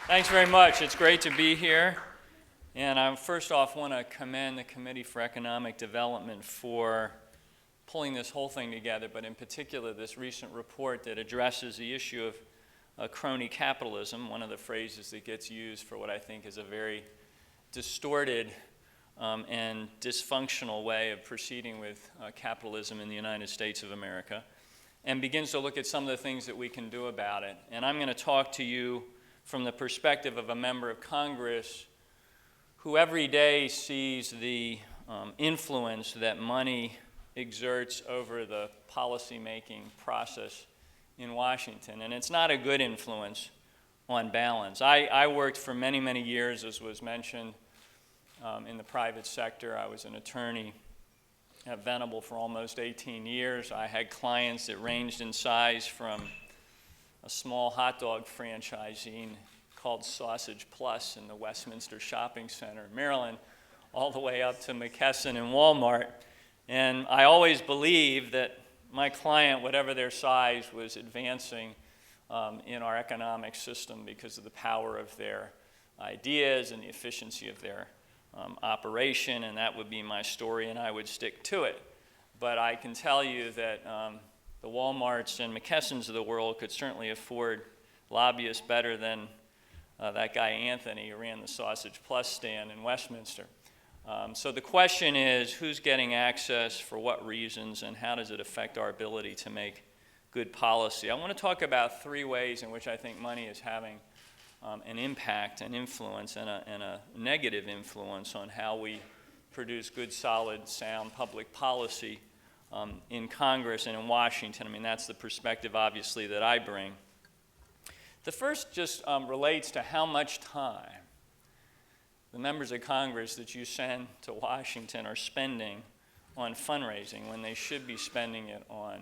Thanks very much. It's great to be here. And I first off want to commend the Committee for Economic Development for pulling this whole thing together, but in particular this recent report that addresses the issue of crony capitalism, one of the phrases that gets used for what I think is a very distorted and dysfunctional way of proceeding with capitalism in the United States of America, and begins to look at some of the things that we can do about it. And I'm going to talk to you from the perspective of a member of Congress who every day sees the influence that money exerts over the policy-making process in Washington. And it's not a good influence on balance. I worked for many, many years, as was mentioned, in the private sector. I was an attorney at Venable for almost 18 years. I had clients that ranged in size from a small hot dog franchisee called Sausage Plus in the Westminster Shopping Center in Maryland, all the way up to McKesson and Walmart. And I always believed that my client, whatever their size, was advancing in our economic system because of the power of their ideas and the efficiency of their operation, and that would be my story, and I would stick to it. But I can tell you that the Walmarts and McKessons of the world could certainly afford lobbyists better than that guy Anthony who ran the Sausage Plus stand in Westminster. So the question is, who's getting access, for what reasons, and how does it affect our ability to make good policy? I want to talk about three ways in which I think money is having an impact, an influence, and a negative influence on how we produce good, solid, sound public policy in Congress and in Washington. I mean, that's the perspective, obviously, that I bring. The first just relates to how much time the members of Congress that you send to Washington are spending on fundraising when they should be spending it on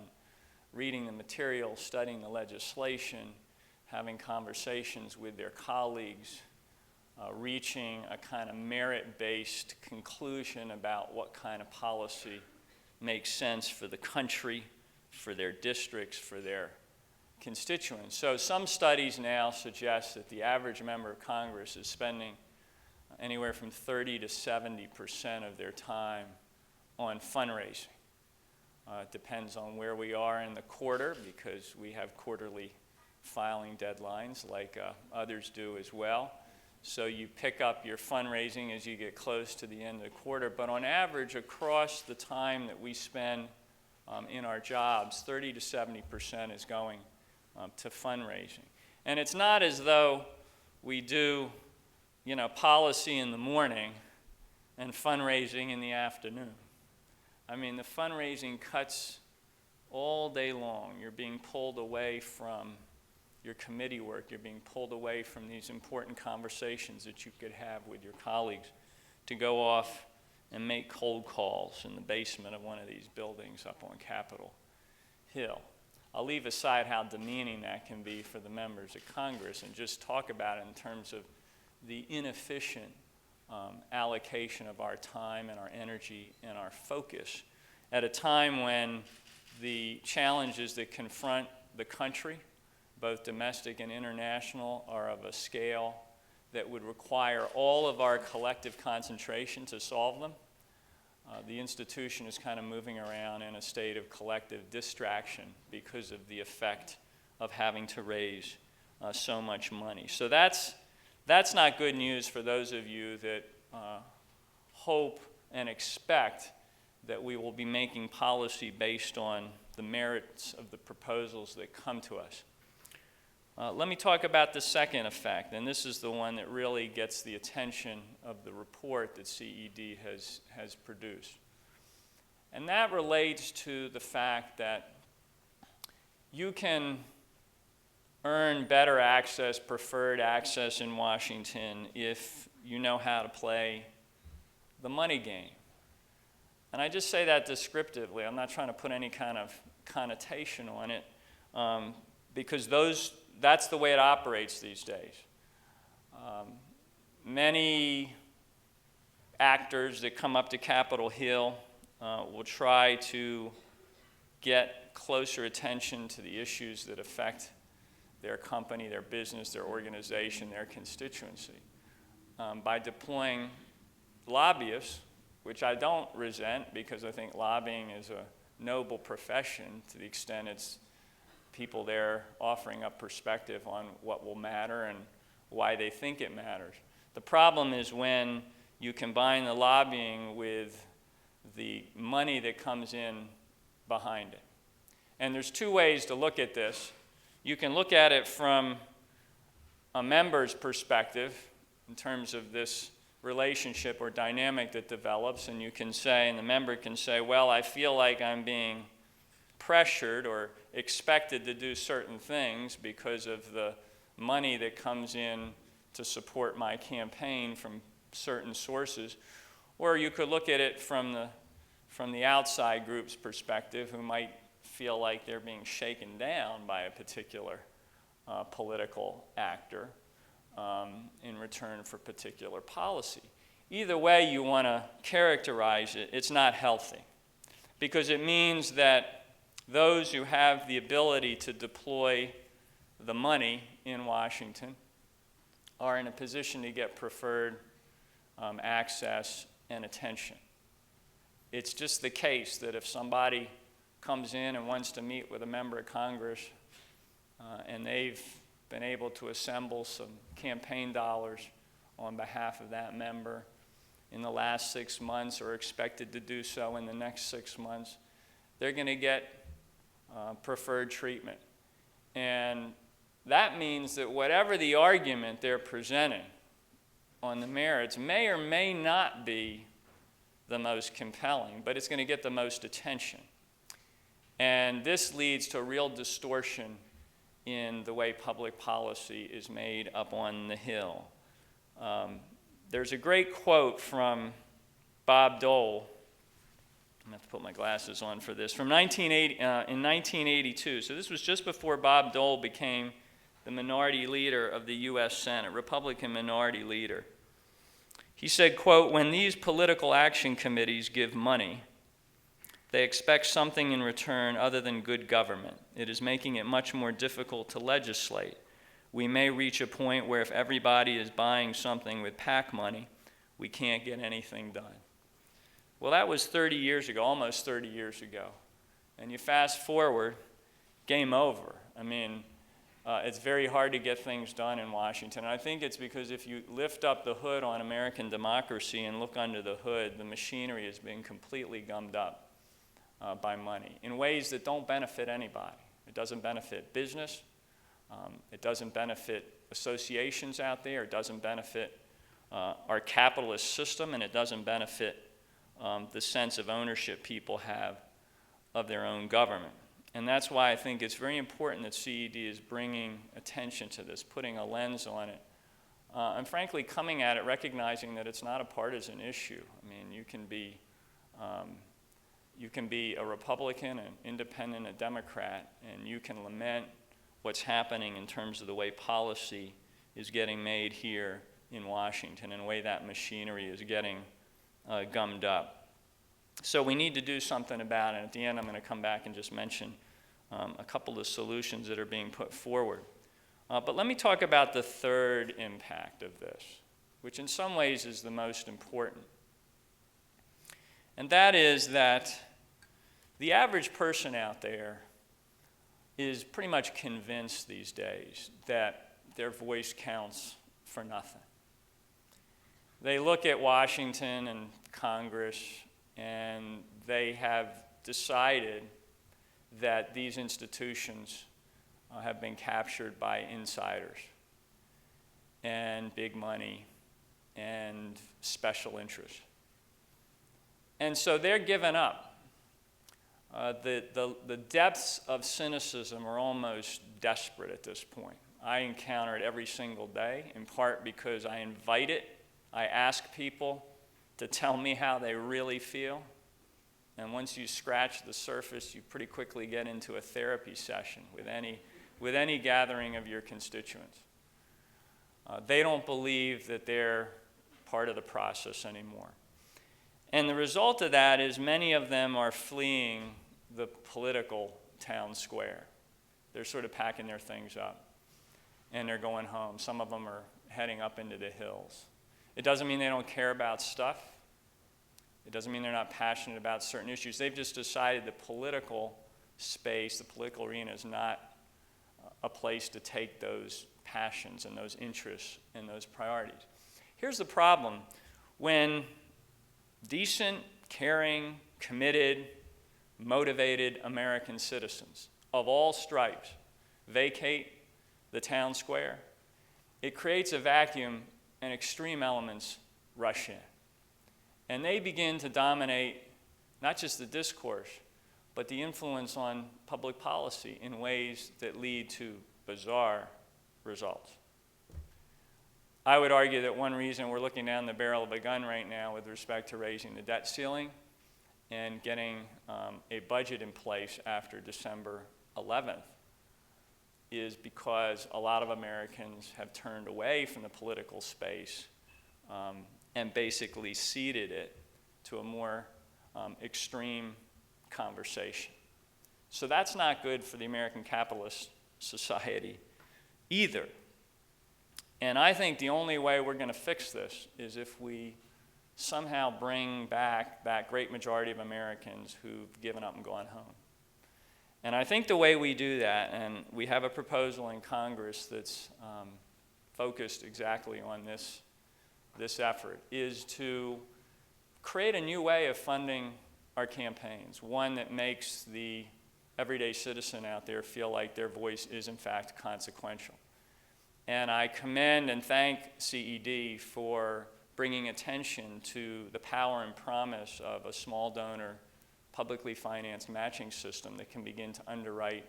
reading the material, studying the legislation, having conversations with their colleagues, reaching a kind of merit-based conclusion about what kind of policy makes sense for the country, for their districts, for their constituents. So some studies now suggest that the average member of Congress is spending anywhere from 30 to 70% of their time on fundraising. It depends on where we are in the quarter, because we have quarterly filing deadlines like others do as well. So you pick up your fundraising as you get close to the end of the quarter. But on average, across the time that we spend in our jobs, 30 to 70% is going to fundraising. And it's not as though we do, policy in the morning and fundraising in the afternoon. I mean, the fundraising cuts all day long. You're being pulled away from your committee work. You're being pulled away from these important conversations that you could have with your colleagues to go off and make cold calls in the basement of one of these buildings up on Capitol Hill. I'll leave aside how demeaning that can be for the members of Congress and just talk about it in terms of the inefficient allocation of our time and our energy and our focus at a time when the challenges that confront the country, both domestic and international, are of a scale that would require all of our collective concentration to solve them. The institution is kind of moving around in a state of collective distraction because of the effect of having to raise so much money. So that's not good news for those of you that hope and expect that we will be making policy based on the merits of the proposals that come to us. Let me talk about the second effect, and this is the one that really gets the attention of the report that CED has produced. And that relates to the fact that you can earn better access, preferred access in Washington if you know how to play the money game. And I just say that descriptively. I'm not trying to put any kind of connotation on it, because that's the way it operates these days. Many actors that come up to Capitol Hill will try to get closer attention to the issues that affect their company, their business, their organization, their constituency. By deploying lobbyists, which I don't resent because I think lobbying is a noble profession to the extent it's people there offering up perspective on what will matter and why they think it matters. The problem is when you combine the lobbying with the money that comes in behind it. And there's two ways to look at this. You can look at it from a member's perspective in terms of this relationship or dynamic that develops, and you can say, and the member can say, well, I feel like I'm being pressured or expected to do certain things because of the money that comes in to support my campaign from certain sources. Or you could look at it from the outside group's perspective, who might feel like they're being shaken down by a particular political actor in return for particular policy. Either way you want to characterize it, it's not healthy, because it means that those who have the ability to deploy the money in Washington are in a position to get preferred access and attention. It's just the case that if somebody comes in and wants to meet with a member of Congress and they've been able to assemble some campaign dollars on behalf of that member in the last 6 months or expected to do so in the next 6 months, they're going to get preferred treatment. And that means that whatever the argument they're presenting on the merits may or may not be the most compelling, but it's going to get the most attention. And this leads to a real distortion in the way public policy is made up on the Hill. There's a great quote from Bob Dole. I'm going to have to put my glasses on for this. From in 1982, so this was just before Bob Dole became the minority leader of the U.S. Senate, Republican minority leader. He said, quote, "When these political action committees give money, they expect something in return other than good government. It is making it much more difficult to legislate. We may reach a point where if everybody is buying something with PAC money, we can't get anything done." Well, that was 30 years ago, almost 30 years ago. And you fast forward, game over. I mean, it's very hard to get things done in Washington. And I think it's because if you lift up the hood on American democracy and look under the hood, the machinery is being completely gummed up by money in ways that don't benefit anybody. It doesn't benefit business. It doesn't benefit associations out there. It doesn't benefit our capitalist system, and it doesn't benefit the sense of ownership people have of their own government. And that's why I think it's very important that CED is bringing attention to this, putting a lens on it, and frankly coming at it recognizing that it's not a partisan issue. I mean, you can be a Republican, an independent, a Democrat, and you can lament what's happening in terms of the way policy is getting made here in Washington and the way that machinery is getting gummed up. So we need to do something about it. At the end, I'm going to come back and just mention a couple of solutions that are being put forward. But let me talk about the third impact of this, which in some ways is the most important. And that is that the average person out there is pretty much convinced these days that their voice counts for nothing. They look at Washington and Congress, and they have decided that these institutions have been captured by insiders and big money and special interests. And so they're giving up. The depths of cynicism are almost desperate at this point. I encounter it every single day, in part because I invite it. I ask people to tell me how they really feel. And once you scratch the surface, you pretty quickly get into a therapy session with any gathering of your constituents. They don't believe that they're part of the process anymore. And the result of that is many of them are fleeing the political town square. They're sort of packing their things up. and they're going home. Some of them are heading up into the hills. It doesn't mean they don't care about stuff. It doesn't mean they're not passionate about certain issues. They've just decided the political space, the political arena is not a place to take those passions and those interests and those priorities. Here's the problem. When decent, caring, committed, motivated American citizens of all stripes vacate the town square, it creates a vacuum and extreme elements rush in. And they begin to dominate not just the discourse, but the influence on public policy in ways that lead to bizarre results. I would argue that one reason we're looking down the barrel of a gun right now with respect to raising the debt ceiling and getting a budget in place after December 11th is because a lot of Americans have turned away from the political space and basically ceded it to a more extreme conversation. So that's not good for the American capitalist society either. And I think the only way we're going to fix this is if we somehow bring back that great majority of Americans who've given up and gone home. And I think the way we do that, and we have a proposal in Congress that's focused exactly on this effort, is to create a new way of funding our campaigns, one that makes the everyday citizen out there feel like their voice is in fact consequential. And I commend and thank CED for bringing attention to the power and promise of a small donor, publicly financed matching system that can begin to underwrite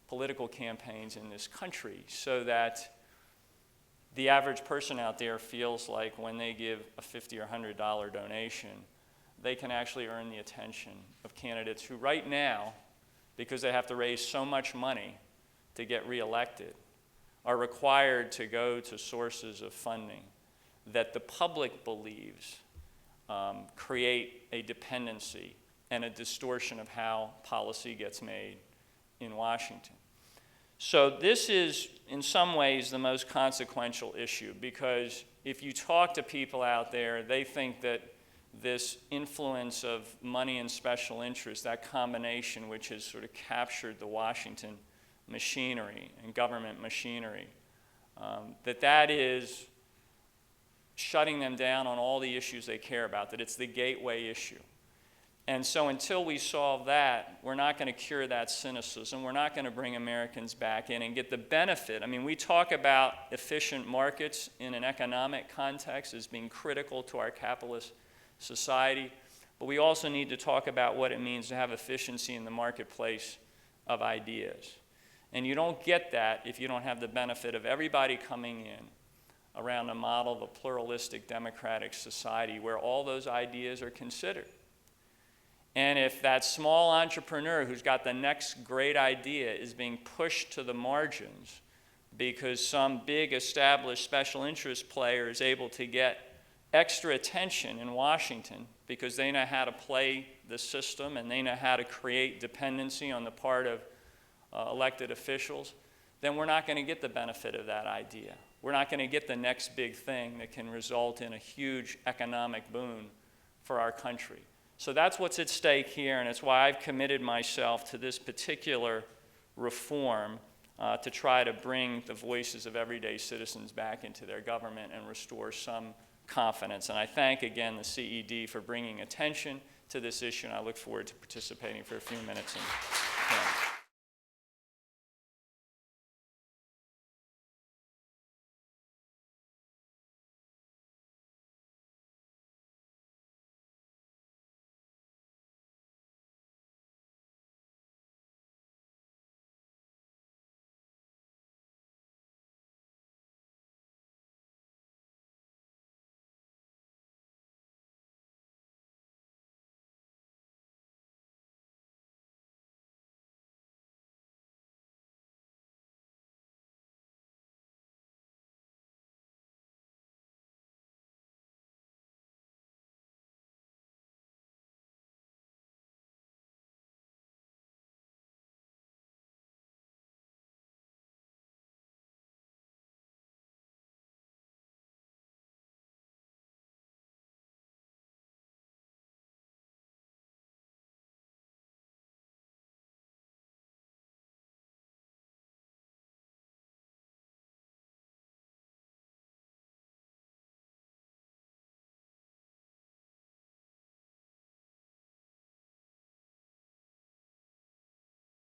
political campaigns in this country so that the average person out there feels like when they give a $50 or $100 donation, they can actually earn the attention of candidates who right now, because they have to raise so much money to get reelected, are required to go to sources of funding that the public believes create a dependency and a distortion of how policy gets made in Washington. So this is, in some ways, the most consequential issue, because if you talk to people out there, they think that this influence of money and special interest, that combination which has sort of captured the Washington machinery and government machinery, that is shutting them down on all the issues they care about, that it's the gateway issue. And so until we solve that, we're not going to cure that cynicism. We're not going to bring Americans back in and get the benefit. I mean, we talk about efficient markets in an economic context as being critical to our capitalist society, but we also need to talk about what it means to have efficiency in the marketplace of ideas. And you don't get that if you don't have the benefit of everybody coming in around a model of a pluralistic democratic society where all those ideas are considered. And if that small entrepreneur who's got the next great idea is being pushed to the margins because some big established special interest player is able to get extra attention in Washington because they know how to play the system and they know how to create dependency on the part of elected officials, then we're not going to get the benefit of that idea. We're not going to get the next big thing that can result in a huge economic boon for our country. So that's what's at stake here, and it's why I've committed myself to this particular reform to try to bring the voices of everyday citizens back into their government and restore some confidence. And I thank again the CED for bringing attention to this issue, and I look forward to participating for a few minutes.